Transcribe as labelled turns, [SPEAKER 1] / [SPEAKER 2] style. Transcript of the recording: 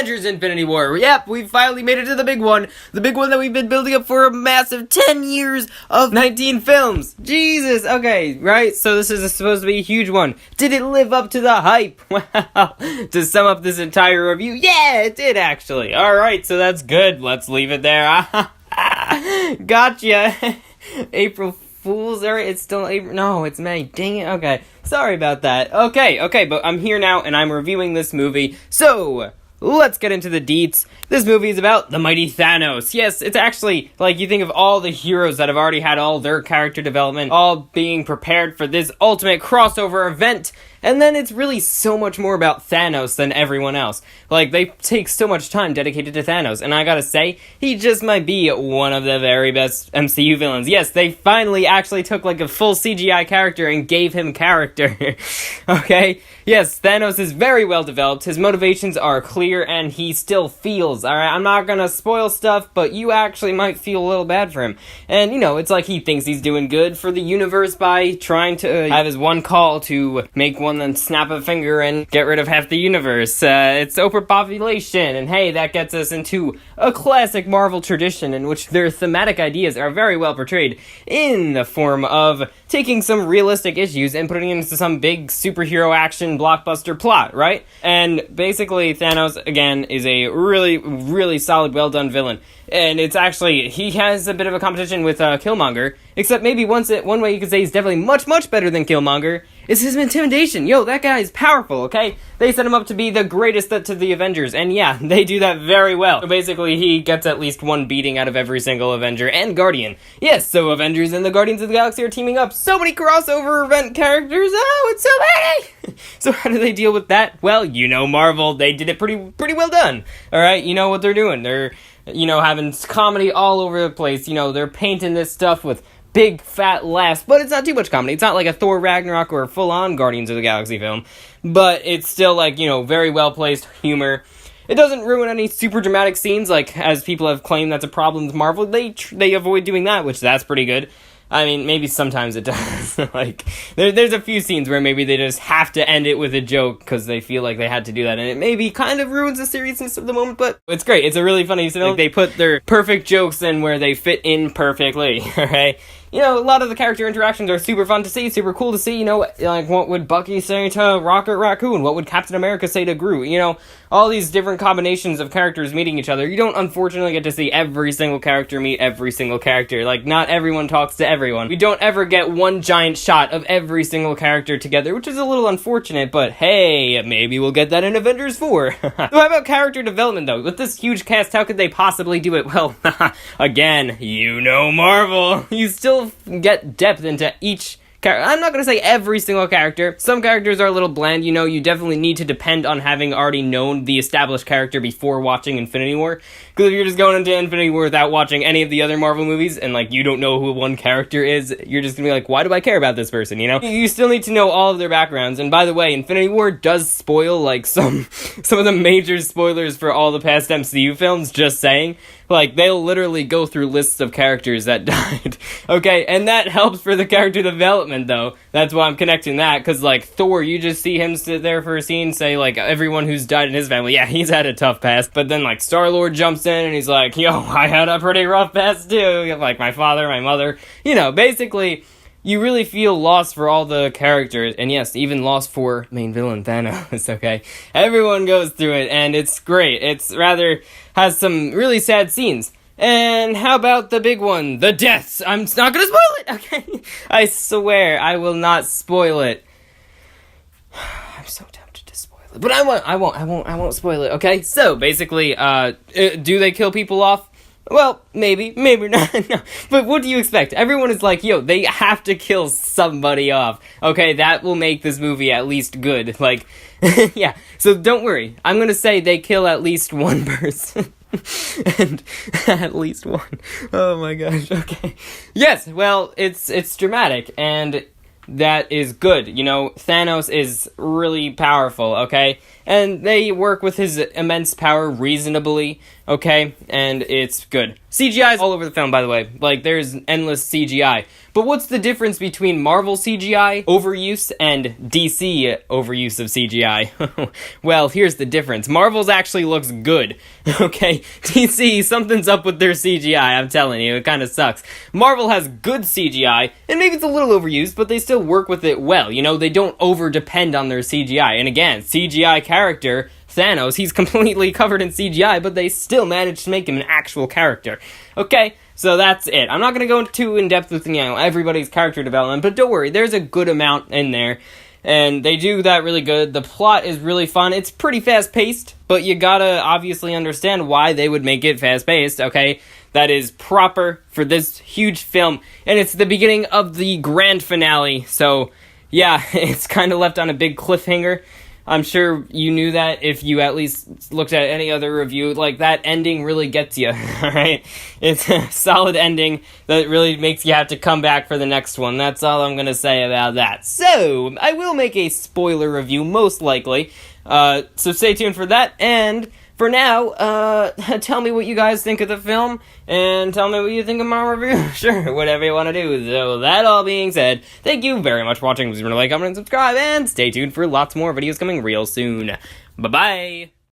[SPEAKER 1] Avengers Infinity War. Yep, we finally made it to the big one. The big one that we've been building up for a massive 10 years of 19 films. Jesus, okay, right? So this is supposed to be a huge one. Did it live up to the hype? Well, to sum up this entire review, yeah, it did actually. Alright, so that's good. Let's leave it there. Gotcha. April Fools, alright, it's still April. No, it's May. Dang it, okay. Sorry about that. Okay, but I'm here now, and I'm reviewing this movie. So, let's get into the deets. This movie is about the mighty Thanos. Yes, it's actually, like, you think of all the heroes that have already had all their character development, all being prepared for this ultimate crossover event, and then it's really so much more about Thanos than everyone else. Like, they take so much time dedicated to Thanos, and I gotta say, he just might be one of the very best MCU villains. Yes, they finally actually took, like, a full CGI character and gave him character. Okay? Yes, Thanos is very well developed, his motivations are clear, and he still feels, alright? I'm not gonna spoil stuff, but you actually might feel a little bad for him. And, you know, it's like he thinks he's doing good for the universe by trying to have his one call to make one then snap a finger and get rid of half the universe. It's overpopulation, and hey, that gets us into a classic Marvel tradition in which their thematic ideas are very well portrayed in the form of taking some realistic issues and putting it into some big superhero action blockbuster plot, right? And basically, Thanos, again, is a really, really solid, well-done villain. And it's actually, he has a bit of a competition with Killmonger, except maybe one way you could say he's definitely much, much better than Killmonger is his intimidation. Yo, that guy is powerful, okay? They set him up to be the greatest threat to the Avengers, and yeah, they do that very well. So basically, he gets at least one beating out of every single Avenger and Guardian. Yes, so Avengers and the Guardians of the Galaxy are teaming up. So many crossover event characters. Oh, it's so many! So how do they deal with that? Well, you know Marvel, they did it pretty well done. Alright, you know what they're doing. They're, you know, having comedy all over the place. You know, they're painting this stuff with big fat laughs, but it's not too much comedy. It's not like a Thor Ragnarok or a full-on Guardians of the Galaxy film, but it's still, like, you know, very well-placed humor. It doesn't ruin any super dramatic scenes, like, as people have claimed that's a problem with Marvel. They avoid doing that, which that's pretty good. I mean, maybe sometimes it does. Like, there's a few scenes where maybe they just have to end it with a joke because they feel like they had to do that, and it maybe kind of ruins the seriousness of the moment, but it's great. It's a really funny film. Like, they put their perfect jokes in where they fit in perfectly, alright? You know, a lot of the character interactions are super fun to see, super cool to see, you know, like, what would Bucky say to Rocket Raccoon? What would Captain America say to Groot? You know, all these different combinations of characters meeting each other. You don't, unfortunately, get to see every single character meet every single character. Like, not everyone talks to everyone. We don't ever get one giant shot of every single character together, which is a little unfortunate, but hey, maybe we'll get that in Avengers 4. So how about character development, though? With this huge cast, how could they possibly do it? Well, again, you know Marvel. You still get depth into each character. I'm not going to say every single character. Some characters are a little bland. You know, you definitely need to depend on having already known the established character before watching Infinity War. Because if you're just going into Infinity War without watching any of the other Marvel movies, and, like, you don't know who one character is, you're just gonna be like, why do I care about this person, you know? You still need to know all of their backgrounds, and by the way, Infinity War does spoil, like, some of the major spoilers for all the past MCU films, just saying. Like, they'll literally go through lists of characters that died. Okay, and that helps for the character development, though. That's why I'm connecting that, because, like, Thor, you just see him sit there for a scene, say, like, everyone who's died in his family, yeah, he's had a tough past, but then, like, Star-Lord jumps in, and he's like, yo, I had a pretty rough past, too, like, my father, my mother, you know, basically, you really feel lost for all the characters, and yes, even lost for main villain Thanos, okay? Everyone goes through it, and it's great. It's rather has some really sad scenes. And how about the big one? The deaths! I'm not gonna spoil it, okay? I swear, I will not spoil it. I'm so tempted to spoil it, but I won't spoil it, okay? So, basically, do they kill people off? Well, maybe not, no. But what do you expect? Everyone is like, yo, they have to kill somebody off. Okay, that will make this movie at least good. Like, yeah. So don't worry. I'm gonna say they kill at least one person. And at least one. Oh my gosh, okay. Yes, well, it's dramatic, and that is good. You know, Thanos is really powerful, okay? and they work with his immense power reasonably, okay, and it's good. CGI is all over the film, by the way. Like, there's endless CGI. But what's the difference between Marvel CGI overuse and DC overuse of CGI? Well, here's the difference. Marvel's actually looks good, okay? DC, something's up with their CGI, I'm telling you, it kind of sucks. Marvel has good CGI, and maybe it's a little overused, but they still work with it well, you know? They don't over-depend on their CGI. And again, CGI character Thanos, he's completely covered in CGI, but they still managed to make him an actual character. Okay, so that's it. I'm not going to go too in-depth with, everybody's character development, but don't worry, there's a good amount in there, and they do that really good. The plot is really fun. It's pretty fast-paced, but you gotta obviously understand why they would make it fast-paced, okay? That is proper for this huge film, and it's the beginning of the grand finale, so yeah, it's kind of left on a big cliffhanger. I'm sure you knew that if you at least looked at any other review. Like, that ending really gets you, alright? It's a solid ending that really makes you have to come back for the next one. That's all I'm gonna say about that. So, I will make a spoiler review, most likely. So stay tuned for that, and for now, tell me what you guys think of the film, and tell me what you think of my review. Sure, whatever you want to do. So, that all being said, thank you very much for watching. Please remember to like, comment, and subscribe, and stay tuned for lots more videos coming real soon. Bye-bye!